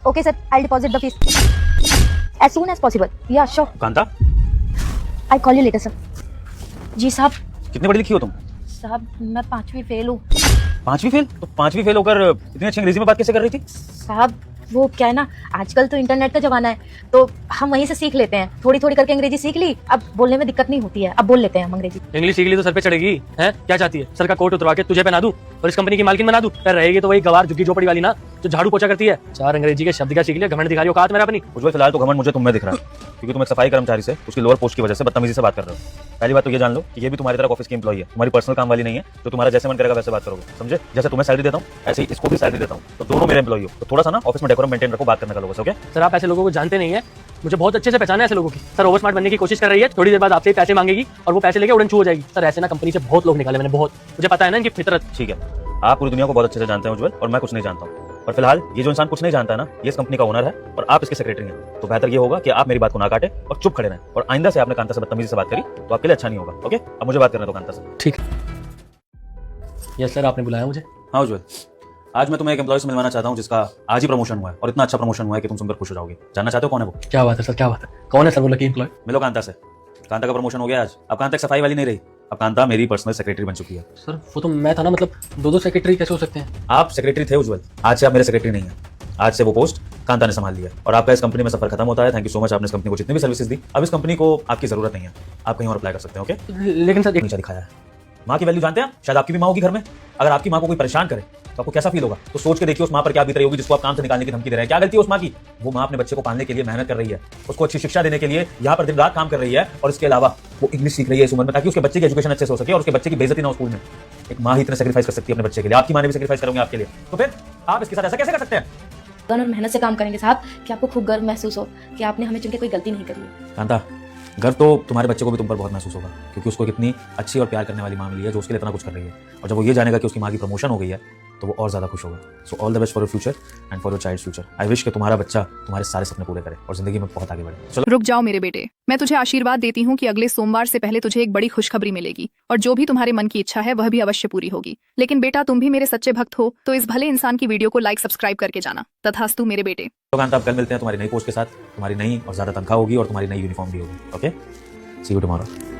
Okay, sir. I'll deposit the fees as soon as possible. Yeah, sure. Kanta, I'll call you later, sir. जी साहब। कितनी पढ़ी लिखी हो तुम? साहब मैं 5वीं फेल हूँ। 5वीं फेल? तो 5वीं फेल होकर इतनी अच्छी अंग्रेजी में बात कैसे कर रही थी? साहब वो क्या है ना, आजकल तो इंटरनेट का जमाना है, तो हम वहीं से सीख लेते हैं। थोड़ी थोड़ी करके अंग्रेजी सीख ली, अब बोलने में दिक्कत नहीं होती है, अब बोल लेते हैं हम अंग्रेजी। इंग्लिश सीख ली तो सर पे चढ़ेगी है? क्या चाहती है? सर का कोट उतरवा के तुझे पहना दूं और इस कंपनी की मालकिन बना दूं? फिर रहेगी तो वही गवार झुग्गी झोपड़ी वाली ना, जो झाड़ू पोछा करती है। 4 अंग्रेजी के शब्द का सीख लिया, घमंड दिखा रही हो औकात मेरा अपनी। उज्जवल, फिलहाल तो घमंड मुझे तुम में दिख रहा है, क्योंकि तुम एक सफाई कर्मचारी से उसकी लोअर पोस्ट की वजह से बदतमीजी से बात कर रहे हो। पहली बात तो ये जान लो कि ये भी तुम्हारी तरह ऑफिस की एम्प्लॉई है, तुम्हारी पर्सनल काम वाली नहीं है, जो तुम्हारा जैसे मन करेगा वैसे बात करोगे, समझे? जैसे तुम्हें सैलरी देता हूँ ऐसे ही इसको भी सैलरी देता हूँ, तो दोनों मेरे एम्प्लॉई हो, तो थोड़ा सा ना ऑफिस में डेकोरम मेंटेन रखो बात करने का लोगों से, ओके? सर आप ऐसे लोगों को जानते नहीं है, मुझे बहुत अच्छे से पहचाना है ऐसे लोगों की। सर ओवर स्मार्ट बनने की कोशिश कर रही है, थोड़ी देर बाद आपसे पैसे मांगेगी और वो पैसे लेके उड़न छू हो जाएगी। सर ऐसे ना कंपनी से बहुत लोग निकाले मैंने, बहुत। मुझे पता है ना इनकी फितरत। ठीक है, आप पूरी दुनिया को बहुत अच्छे से जानते हैं उज्जवल, और मैं कुछ नहीं जानता हूँ। और फिलहाल ये जो इंसान कुछ नहीं जानता है ना, ये इस कंपनी का ओनर है और आप इसके सेक्रेटरी हैं, तो बेहतर ये होगा कि आप मेरी बात को ना काटे और चुप खड़े रहें। और आइंदा से आपने कांता से बदतमीजी से बात करी तो आपके लिए अच्छा नहीं होगा, ओके? अब मुझे बात करने दो कांता से। ठीक है। यस सर, आपने बुलाया मुझे? हाँ उज्जवल, आज मैं तुम्हें एक एम्प्लॉय से मिलवाना चाहता हूँ जिसका आज ही प्रमोशन हुआ है, और इतना अच्छा प्रमोशन हुआ है कि तुम सुनकर खुश हो जाओगे। जानना चाहते हो कौन है वो? क्या बात है सर, क्या बात है? कौन है सर वो लकी एम्प्लॉय? मिलो कांता से। कांता का प्रमोशन हो गया आज। अब कांता एक सफाई वाली नहीं रही, अब कांता मेरी पर्सनल सेक्रेटरी बन चुकी है। सर वो तो मैं था ना, मतलब 2-2 सेक्रेटरी कैसे हो सकते हैं? आप सेक्रेटरी थे उज्जवल, आज से आप मेरे सेक्रेटरी नहीं है। आज से वो पोस्ट कांता ने संभाल लिया और आपका इस कंपनी में सफर खत्म होता है। थैंक यू सो मच, आपने इस कंपनी को जितनी भी सर्विसेज दी। अब इस कंपनी को आपकी जरूरत नहीं है, आप कहीं और अप्लाई कर सकते हैं, ओके? लेकिन सर नीचा दिखाया है। माँ की वैल्यू जानते हैं? शायद आपकी भी माँ होगी घर में। अगर आपकी माँ को कोई परेशान करे तो आपको कैसा फील होगा? तो सोच के देखिए उस माँ पर क्या बीत रही होगी जिसको आप काम से निकालने की धमकी दे रहे हैं। क्या गलती है उस माँ की? वो माँ अपने बच्चे को पालने के लिए मेहनत कर रही है, उसको अच्छी शिक्षा देने के लिए यहाँ पर दिन रात काम कर रही है, और इसके अलावा वो इंग्लिश सीख रही है इस उम्र में, ताकि उसके बच्चे की एजुकेशन अच्छे से हो सके और उसके बच्चे की बेइज्जती ना हो स्कूल में। एक माँ ही इतने सेक्रीफाइस कर सकती है अपने बच्चे के लिए, आपकी माँ ने भी सेक्रीफाइस करोगे आपके लिए, तो फिर आप इसके साथ ऐसा कैसे कर सकते हैं? और मेहनत से काम करेंगे साहब कि आपको खूब गर्व महसूस हो कि आपने हमें चुन के कोई गलती नहीं करी है। कांता, गर्व तो तुम्हारे बच्चे को भी तुम पर बहुत महसूस होगा, क्योंकि उसको कितनी अच्छी और प्यार करने वाली माँ मिली है जो उसके लिए इतना कुछ कर रही है, और जब वो ये जानेगा कि उसकी माँ की प्रमोशन हो गई है तो वो और ज्यादा खुश होगा। So all the best for your future and for your child future. I wish कि तुम्हारा बच्चा तुम्हारे सारे सपने पूरे करे और जिंदगी में बहुत आगे बढ़े। चलो रुक जाओ मेरे बेटे, मैं तुझे आशीर्वाद देती हूँ कि अगले सोमवार से पहले तुझे एक बड़ी खुशखबरी मिलेगी और जो भी तुम्हारे मन की इच्छा है वह भी अवश्य पूरी होगी। लेकिन बेटा तुम भी मेरे सच्चे भक्त हो, तो इस भले इंसान की वीडियो को लाइक सब्सक्राइब करके जाना। तथास्तु मेरे बेटे। तो कांता, अब कल मिलते हैं तुम्हारी नई पोस्ट के साथ, तुम्हारी नई और ज्यादा तनख्वाह होगी और तुम्हारी नई यूनिफॉर्म भी होगी, ओके? C you tomorrow.